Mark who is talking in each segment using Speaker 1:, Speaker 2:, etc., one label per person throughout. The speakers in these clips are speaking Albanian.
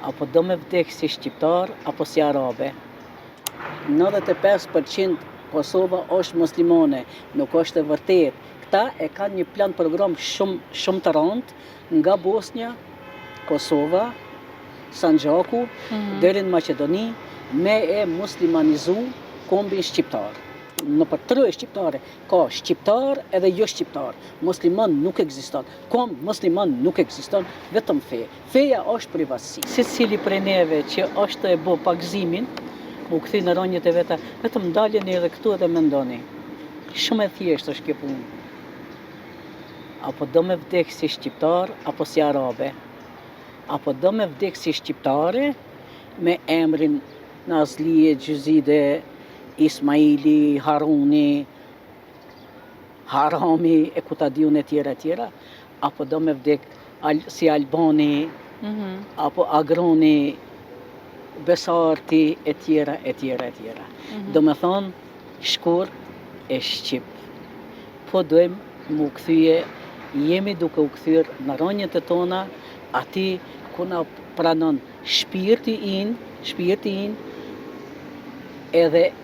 Speaker 1: apo do me vdek si shqiptar apo si arabe. 95% Kosova është muslimane, nuk është e vërtet. Këta e kanë një plan program shumë të rëndë nga Bosnia, Kosova, Sanxhaku, deri në Maqedoni, me e muslimanizu kombin shqiptar. Në për tre shqiptare, ka shqiptar edhe jo shqiptar. Musliman nuk ekziston. Kom musliman nuk ekziston, vetëm fe. Feja është privatësi. Secili prej neve që është e bo pagzimin, u këthi në ronjët e veta, vetëm daljeni edhe këtu edhe mendoni. Shumë e thjeshtë është kjo punë. Apo do me vdek si shqiptar, apo si arabe. Apo do me vdek si shqiptare, me emrin Nazlije, Gjyzide, Ismaili, Haruni, Harami, e ku ta diun e tjera, apo do me vdek si Albani, apo Agroni, Besarti, e tjera. Do me thonë, shkur e Shqip. Po dojmë mu këthyje, jemi duke u këthyr në ronjët e tona, ati ku na pranon shpirti in, edhe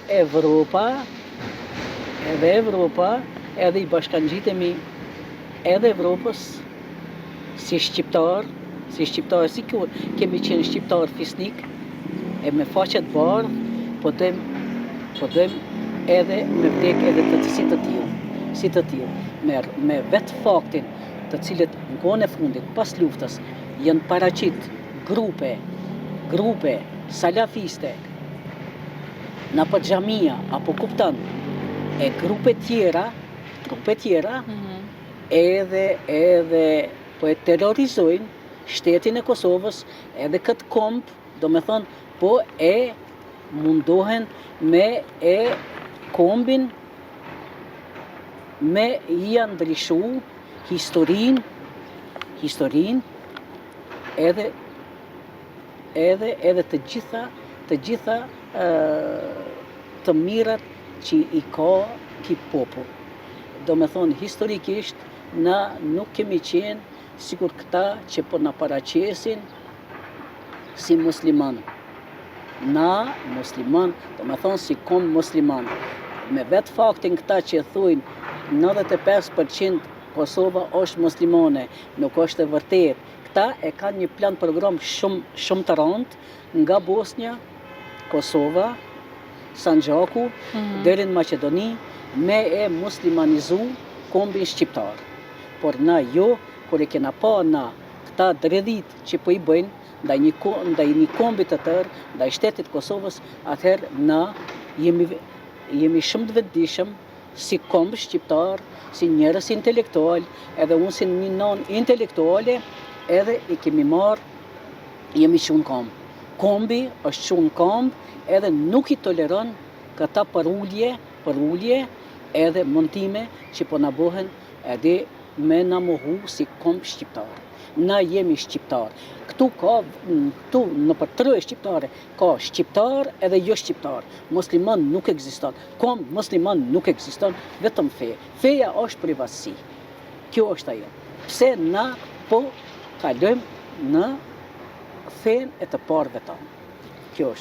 Speaker 1: Evropa, edhe i bashkangjitemi edhe Evropës, si shqiptar, si kur kemi qenë shqiptar fisnik, e me faqet bardh, po dojmë edhe me vdek edhe si të tillë, me vetë faktin të cilët në kohën e fundit, pas luftës, janë paraqit grupe salafiste, në për xhamia, apo kuptan, e grupe tjera, edhe po e terrorizojnë shtetin e Kosovës, edhe këtë komp, do me thonë, po e mundohen me e kombin, me i ndryshu historin, edhe të gjitha të mirat që i ka ki popull. Do me thonë, historikisht, na nuk kemi qenë sikur këta që po na paraqesin si musliman. Na musliman, do me thonë si kom musliman. Me vetë faktin këta që thujnë 95% Kosova është muslimane, nuk është e vërtet. Këta e kanë një plan program shumë të rëndë nga Bosnia, Kosova, Sanxhaku, deri në Maqedoni, me e muslimanizu kombin shqiptar. Por na jo, kur e kena pa na këta dredhit që po i bëjnë ndaj një kombit të tërë, ndaj shtetit Kosovës, atëherë na jemi shumë të vetëdijshëm si komb shqiptar, si njerëz intelektual, edhe unë si një non intelektuale, edhe i kemi marrë, jemi qunë komb. Kombi është qunë komb, edhe nuk i toleron këta përullje edhe montime që po na bohen edhe me na mohu si komb shqiptar. Na jemi shqiptar. Këtu në për tre shqiptare, ka shqiptar edhe jo shqiptar. Musliman nuk ekziston. Komb musliman nuk ekziston, vetëm fe. Feja është privatësi. Kjo është ajo. Pse na po kalojmë në fen e të parëve tonë. Kjo është.